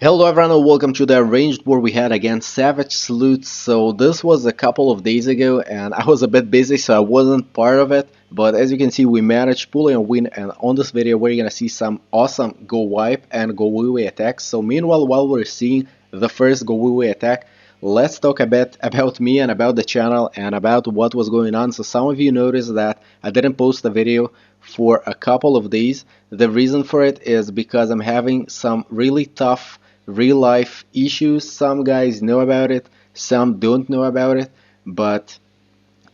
Hello everyone and welcome to the arranged war we had against Savage Sloots. So this was a couple of days ago and I was a bit busy so I wasn't part of it. But as you can see we managed pulling a win, and on this video we're gonna see some awesome GoWiPe and GoWiWi attacks. So meanwhile, while we're seeing the first GoWiWi attack, let's talk a bit about me and about the channel and about what was going on. So some of you noticed that I didn't post a video for a couple of days. The reason for it is because I'm having some really tough real life issues. Some guys know about it, some don't know about it, but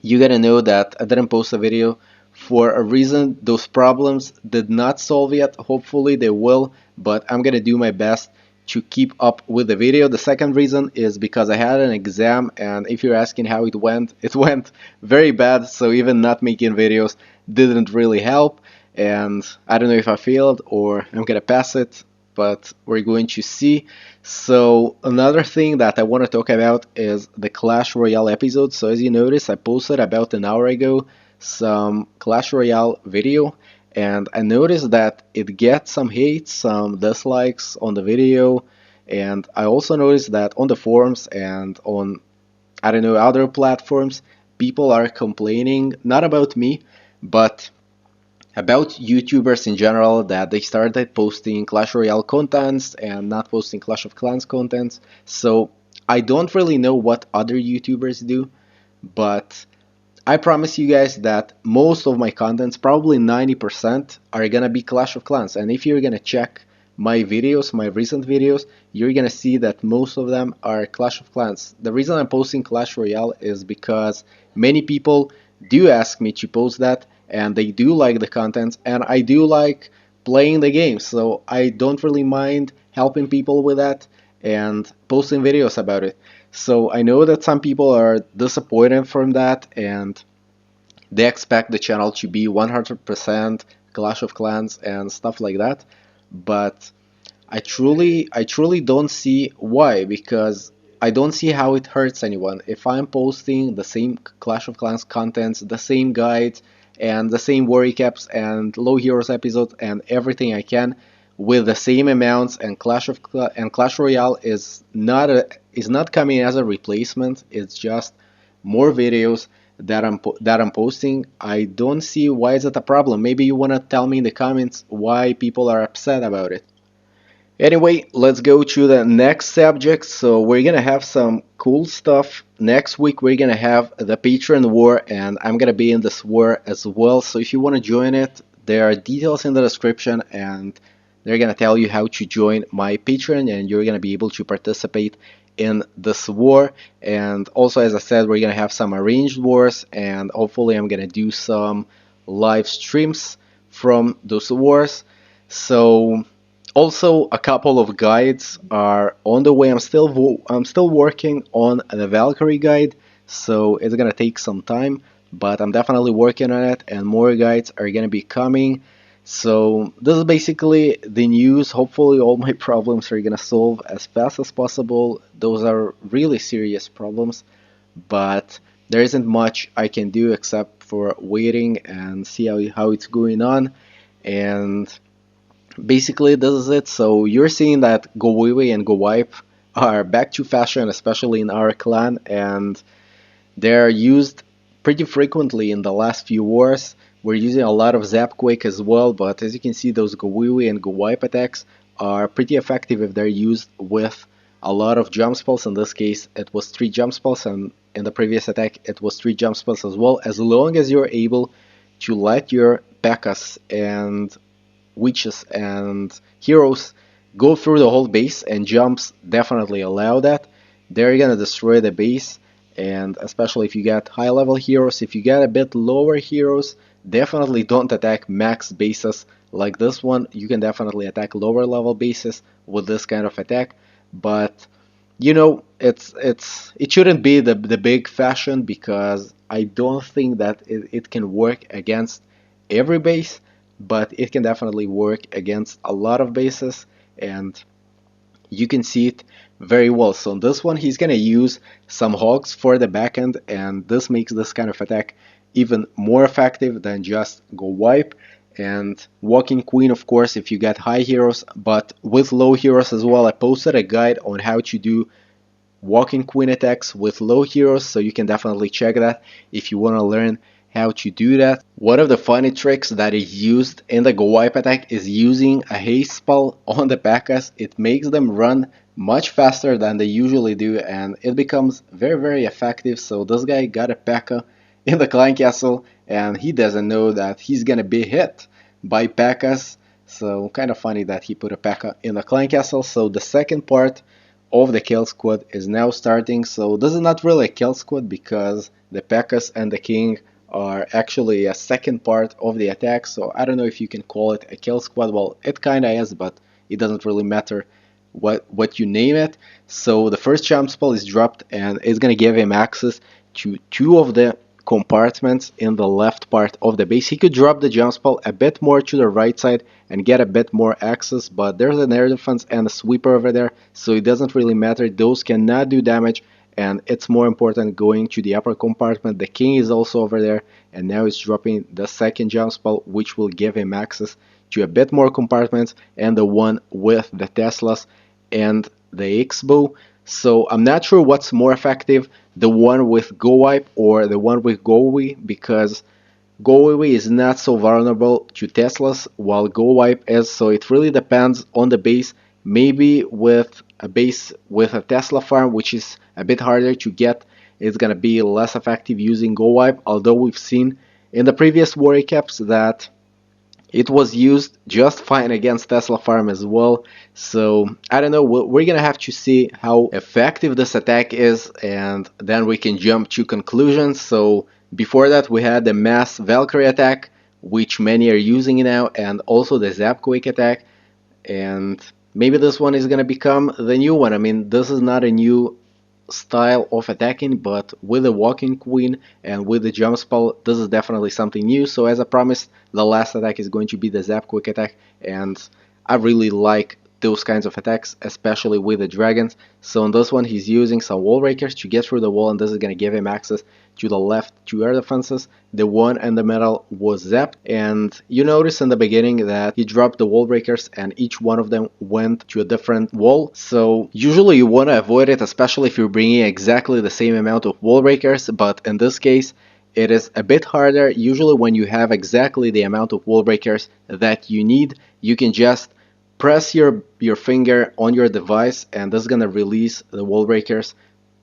you gotta know that I didn't post a video for a reason. Those problems did not solve yet. Hopefully they will, but I'm gonna do my best to keep up with the video. The second reason is because I had an exam, and if you're asking how it went very bad, so even not making videos didn't really help, and I don't know if I failed or I'm gonna pass it, but we're going to see. So another thing that I want to talk about is the Clash Royale episode. So as you notice, I posted about an hour ago some Clash Royale video, and I noticed that it gets some hate, some dislikes on the video, and I also noticed that on the forums and on, I don't know, other platforms, people are complaining, not about me, but about YouTubers in general, that they started posting Clash Royale contents and not posting Clash of Clans contents. So I don't really know what other YouTubers do, but I promise you guys that most of my contents, probably 90%, are gonna be Clash of Clans. And if you're gonna check my videos, my recent videos, you're gonna see that most of them are Clash of Clans. The reason I'm posting Clash Royale is because many people do ask me to post that, and they do like the content, and I do like playing the game, so I don't really mind helping people with that and posting videos about it. So I know that some people are disappointed from that, and they expect the channel to be 100% Clash of Clans and stuff like that, but I truly don't see why, because I don't see how it hurts anyone. If I'm posting the same Clash of Clans contents, the same guides, and the same war recaps and low heroes episodes and everything I can with the same amounts, and Clash Royale is not coming as a replacement. It's just more videos that I'm posting. I don't see why is it a problem. Maybe you wanna tell me in the comments why people are upset about it. Anyway, let's go to the next subject. So we're gonna have some cool stuff. Next week we're gonna have the Patreon war, and I'm gonna be in this war as well. So if you wanna join it, there are details in the description, and they're gonna tell you how to join my Patreon, and you're gonna be able to participate in this war. And also, as I said, we're gonna have some arranged wars, and hopefully I'm gonna do some live streams from those wars. So also, a couple of guides are on the way. I'm still working on the Valkyrie guide, so it's gonna take some time, but I'm definitely working on it, and more guides are gonna be coming. So this is basically the news. Hopefully all my problems are gonna solve as fast as possible. Those are really serious problems, but there isn't much I can do except for waiting and see how it's going on. And basically this is it. So you're seeing that GoWiWi and GoWiPe are back to fashion, especially in our clan, and they're used pretty frequently in the last few wars. We're using a lot of Zapquake as well, but as you can see, those GoWiWi and GoWiPe attacks are pretty effective if they're used with a lot of jump spells. In this case it was 3 jump spells, and in the previous attack it was 3 jump spells as well, as long as you're able to let your P.E.K.K.A.s and witches and heroes go through the whole base, and jumps definitely allow that. They're gonna destroy the base, and especially if you get high level heroes. If you get a bit lower heroes, definitely don't attack max bases like this one. You can definitely attack lower level bases with this kind of attack, but you know, it shouldn't be the big fashion, because I don't think that it can work against every base, but it can definitely work against a lot of bases, and you can see it very well. So on this one he's gonna use some hogs for the backend, and this makes this kind of attack even more effective than just GoWiPe. and walking queen, of course, if you get high heroes, but with low heroes as well. I posted a guide on how to do walking queen attacks with low heroes, so you can definitely check that if you want to learn how to do that. One of the funny tricks that is used in the GoWiPe attack is using a haste spell on the P.E.K.K.A.s. It makes them run much faster than they usually do, and it becomes very effective. So this guy got a P.E.K.K.A. in the Clan Castle, and he doesn't know that he's gonna be hit by P.E.K.K.A.s. So kind of funny that he put a P.E.K.K.A. in the Clan Castle. So the second part of the kill squad is now starting. So this is not really a kill squad because the P.E.K.K.A.s and the king are actually a second part of the attack. So I don't know if you can call it a kill squad. Well, it kinda is, but it doesn't really matter what you name it. So the first jump spell is dropped, and it's gonna give him access to two of the compartments in the left part of the base. He could drop the jump spell a bit more to the right side and get a bit more access, but there's an air defense and a sweeper over there, so it doesn't really matter. Those cannot do damage, and it's more important going to the upper compartment. The king is also over there, and now he's dropping the second jump spell, which will give him access to a bit more compartments, and the one with the Teslas and the X-Bow. So I'm not sure what's more effective, the one with GoWiPe or the one with GoWi, because GoWiWi is not so vulnerable to Teslas while GoWiPe is, so it really depends on the base. Maybe with a base with a Tesla farm, which is a bit harder to get, it's gonna be less effective using GoWiPe, although we've seen in the previous war recaps that it was used just fine against Tesla Farm as well. So I don't know, we're gonna have to see how effective this attack is, and then we can jump to conclusions. So before that we had the mass Valkyrie attack, which many are using now, and also the Zap Quake attack, and maybe this one is gonna become the new one. I mean, this is not a new style of attacking, but with the walking queen and with the jump spell, this is definitely something new. So as I promised, the last attack is going to be the Zap Quick attack, and I really like those kinds of attacks, especially with the dragons. So on this one, he's using some wall breakers to get through the wall, and this is going to give him access to the left two air defenses. The one in the middle was zapped, and you notice in the beginning that he dropped the wall breakers and each one of them went to a different wall. So usually you want to avoid it, especially if you're bringing exactly the same amount of wall breakers, but in this case it is a bit harder. Usually when you have exactly the amount of wall breakers that you need, you can just press your finger on your device and this is going to release the wall breakers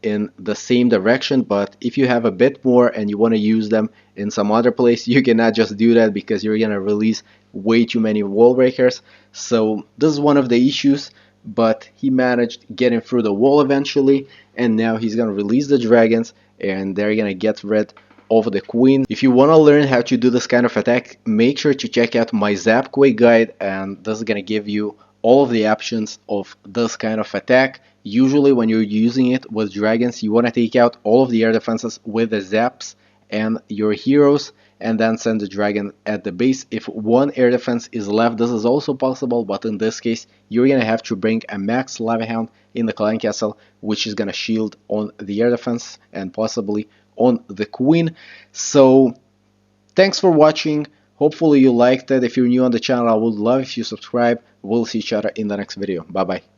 in the same direction. But if you have a bit more and you want to use them in some other place, you cannot just do that because you're going to release way too many wall breakers. So this is one of the issues, but he managed getting through the wall eventually, and now he's going to release the dragons and they're going to get rid of the queen. If you want to learn how to do this kind of attack, make sure to check out my Zap Quake guide, and this is going to give you all of the options of this kind of attack. Usually when you're using it with dragons, you want to take out all of the air defenses with the zaps and your heroes, and then send the dragon at the base. If one air defense is left, this is also possible, but in this case you're gonna have to bring a max lava hound in the clan castle, which is gonna shield on the air defense and possibly on the queen. So thanks for watching. Hopefully you liked it. If you're new on the channel, I would love if you subscribe. We'll see each other in the next video. Bye bye.